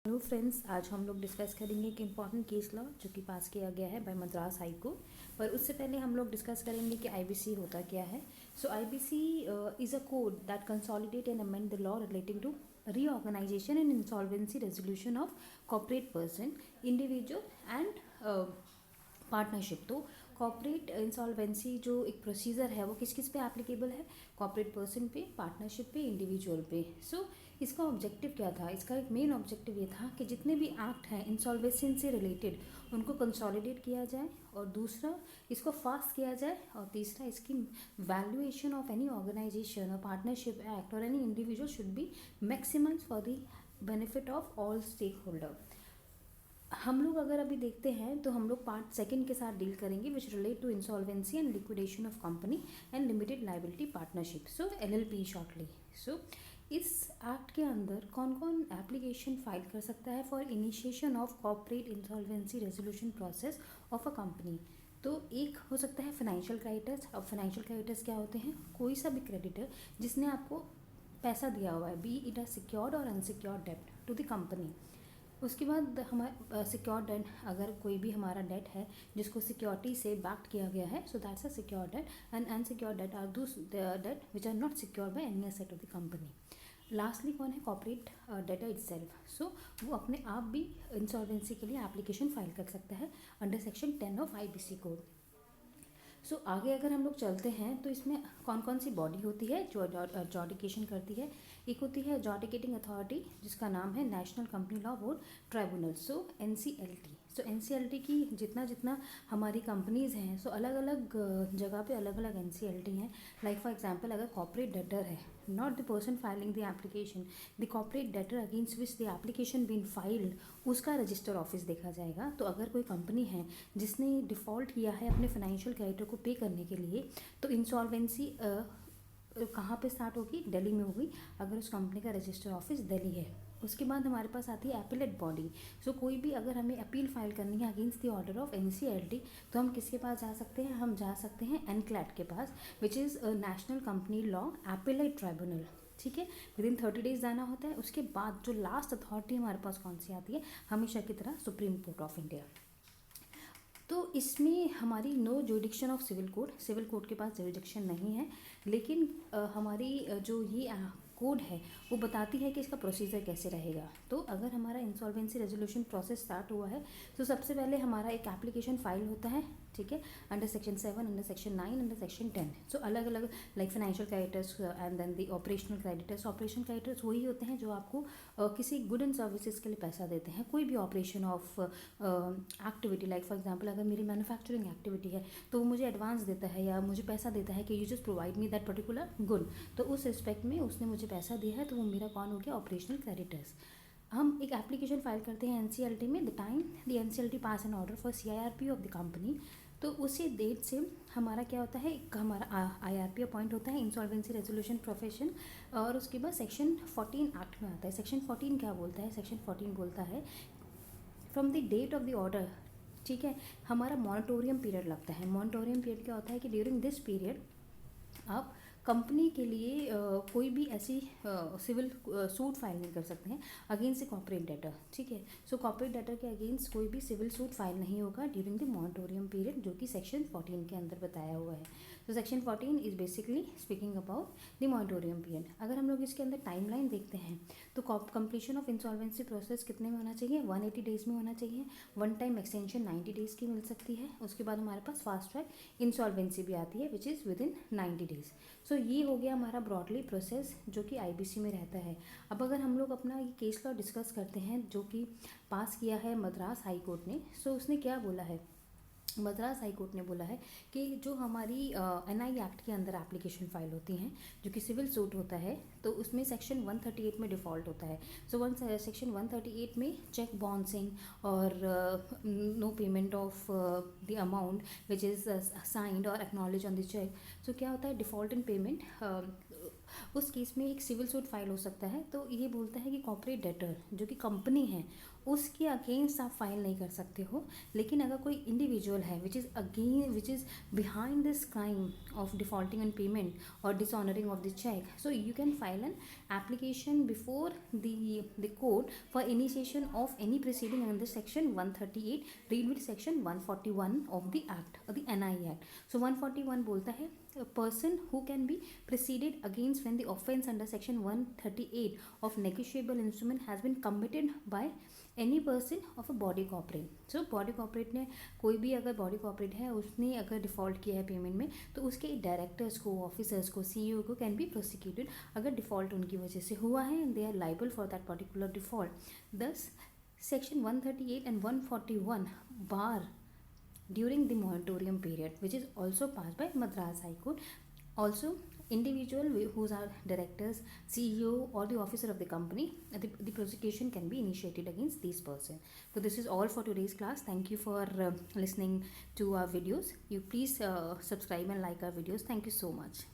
Hello friends, आज हम लोग डिस्कस करेंगे एक इम्पॉर्टेंट केस लॉ जो कि पास किया गया है बाय मद्रास हाई कोर्ट। पर उससे पहले हम लोग डिस्कस करेंगे कि आईबीसी होता क्या है। So IBC is a code that consolidate and amend the law relating to reorganization and insolvency resolution of corporate person, individual and partnership. तो कॉर्पोरेट इंसॉल्वेंसी जो एक प्रोसीजर है वो किस किस पे एप्लीकेबल है? कॉर्पोरेट पर्सन पे, पार्टनरशिप पे, इंडिविजुअल पे। सो इसका ऑब्जेक्टिव क्या था? इसका एक मेन ऑब्जेक्टिव ये था कि जितने भी एक्ट हैं इंसॉल्वेंसी से रिलेटेड उनको कंसोलिडेट किया जाए, और दूसरा इसको फास्ट किया जाए, और तीसरा इसकी वैल्यूएशन ऑफ एनी ऑर्गेनाइजेशन और पार्टनरशिप एक्ट और any individual should be maximize for the benefit of all stake holder. हम लोग अगर अभी देखते हैं तो हम लोग पार्ट सेकंड के साथ डील करेंगे which relate to insolvency and liquidation of company and limited liability partnership, so LLP shortly. So इस एक्ट के अंदर कौन कौन एप्लीकेशन फाइल कर सकता है for initiation of corporate insolvency resolution process of a company? तो एक हो सकता है फाइनेंशियल क्रेडिटर्स। अब फाइनेंशियल क्रेडिटर्स क्या होते हैं? कोई सा भी क्रेडिटर जिसने आपको पैसा दिया हुआ है, बी इट अ सिक्योर्ड और unsecured debt to the company. उसके बाद हमारा सिक्योर डेट, अगर कोई भी हमारा डेट है जिसको सिक्योरिटी से बैक्ड किया गया है, so that's a secure debt. And unsecure debt are those debt which are not secure by any asset of the company. Lastly कौन है? Corporate debtor itself. सो वो अपने आप भी इंसॉल्वेंसी के लिए एप्लीकेशन फाइल कर सकता है under section 10 of IBC code. So आगे अगर हम लोग चलते हैं तो इसमें कौन कौन सी बॉडी होती है जो जॉडिकेशन करती है? एक होती है जॉडिकेटिंग अथॉरिटी जिसका नाम है National Company Law Board Tribunal, so NCLT. So NCLT की जितना जितना हमारी कंपनीज़ हैं, सो अलग अलग जगह पे अलग अलग एनसीएलटी हैं। लाइक फॉर एग्जांपल, अगर कॉर्पोरेट डेटर है, not the person filing the application, the corporate debtor against which the application been filed, उसका रजिस्टर ऑफिस देखा जाएगा। तो अगर कोई कंपनी है जिसने डिफ़ॉल्ट किया है अपने फाइनेंशियल क्रेडिटर को पे करने के लिए, तो इंसॉल्वेंसी कहाँ पे स्टार्ट होगी? दिल्ली में होगी, अगर उस कंपनी का रजिस्टर ऑफिस दिल्ली है। उसके बाद हमारे पास आती है एपिलेट बॉडी। सो कोई भी अगर हमें अपील फाइल करनी है against the order of NCLT, तो हम किसके पास जा सकते हैं? हम जा सकते हैं एनक्लैट के पास, which is National Company Law Appellate Tribunal. ठीक है, विदिन 30 डेज जाना होता है। उसके बाद जो लास्ट अथॉरिटी हमारे पास कौन सी आती है? हमेशा की तरह सुप्रीम कोर्ट ऑफ इंडिया। तो इसमें हमारी no jurisdiction of civil code, civil code के पास जुडिक्शन नहीं है, लेकिन हमारी जो ये कोड है वो बताती है कि इसका प्रोसीजर कैसे रहेगा। तो अगर हमारा इंसॉल्वेंसी रेजोल्यूशन प्रोसेस स्टार्ट हुआ है तो सबसे पहले हमारा एक एप्लीकेशन फाइल होता है, ठीक है, under section 7, under section 9, under section 10। So अलग अलग like financial creditors and then the operational creditors. Operation creditors वही होते हैं जो आपको किसी गुड एंड सर्विसेज के लिए पैसा देते हैं, कोई भी operation of activity. Like for example, अगर मेरी मैन्युफैक्चरिंग एक्टिविटी है तो वो मुझे एडवांस देता है या मुझे पैसा देता है कि you just provide me that particular good. तो उस रिस्पेक्ट में उसने मुझे पैसा दिया है, तो वो मेरा कौन हो गया? Operational creditors. हम एक एप्लीकेशन फाइल करते हैं एनसीएलटी में, the time the NCLT pass an order for CIRP of the company. तो उसी डेट से हमारा क्या होता है? एक हमारा आईआरपी अपॉइंट होता है, इंसॉल्वेंसी रेजोल्यूशन प्रोफेशन। और उसके बाद सेक्शन 14 एक्ट में आता है। सेक्शन 14 क्या बोलता है? सेक्शन 14 बोलता है from the date of the order, ठीक है, हमारा मॉनिटोरियम पीरियड लगता है। मॉनिटोरियम पीरियड क्या होता है कि ड्यूरिंग दिस पीरियड आप कंपनी के लिए कोई भी ऐसी सिविल सूट फाइल नहीं कर सकते हैं अगेंस्ट द कॉर्पोरेट डेटर, ठीक है। सो कॉर्पोरेट डेटर के अगेंस्ट कोई भी सिविल सूट फाइल नहीं होगा ड्यूरिंग द मॉनिटोरियम पीरियड, जो कि सेक्शन 14 के अंदर बताया हुआ है। तो section 14 is basically speaking about the moratorium period. अगर हम लोग इसके अंदर टाइमलाइन देखते हैं तो कंप्लीशन ऑफ इंसॉल्वेंसी प्रोसेस कितने में होना चाहिए? 180 डेज़ में होना चाहिए। वन टाइम एक्सटेंशन 90 डेज़ की मिल सकती है। उसके बाद हमारे पास फास्ट ट्रैक इंसॉल्वेंसी भी आती है which is within 90 days. So ये हो गया हमारा ब्रॉडली प्रोसेस जो कि आईबीसी में रहता है। अब अगर हम लोग अपना ये केस लॉ डिस्कस करते हैं जो कि पास किया है मद्रास हाई कोर्ट ने, सो उसने क्या बोला है? मद्रास हाई कोर्ट ने बोला है कि जो हमारी एनआई एक्ट के अंदर एप्लीकेशन फाइल होती हैं जो कि सिविल सूट होता है, तो उसमें सेक्शन 138 में डिफ़ॉल्ट होता है। सो सेक्शन 138 में चेक बाउंसिंग और no payment of the amount which is signed और acknowledge on the cheque. So क्या होता है? डिफ़ॉल्ट इन पेमेंट उस केस में एक सिविल सूट फाइल हो सकता है। तो ये बोलता है कि कॉर्पोरेट डेटर जो कि कंपनी है उसके अगेंस्ट आप फाइल नहीं कर सकते हो, लेकिन अगर कोई इंडिविजुअल है which is behind this crime of defaulting on payment और dishonouring of the cheque, so you can file an application before the court for initiation of any proceeding under section 138, read with section 141 of the act or the NI act. So 141 बोलता है a person who can be proceeded against when the offence under section 138 of negotiable instrument has been committed by any person of a body corporate. So body corporate ने कोई भी अगर body corporate है उसने अगर default किया है payment में, तो उसके डायरेक्टर्स को, ऑफिसर्स को, सीईओ को कैन बी प्रोसिक्यूटेड अगर डिफ़ॉल्ट उनकी वजह से हुआ है and they are liable for that particular default. दस section 138 and 141 bar during the moratorium period, which is also passed by Madras High Court. Also, individual who are directors, CEO or the officer of the company, the prosecution can be initiated against these person. So this is all for today's class. Thank you for listening to our videos. You please subscribe and like our videos. Thank you so much.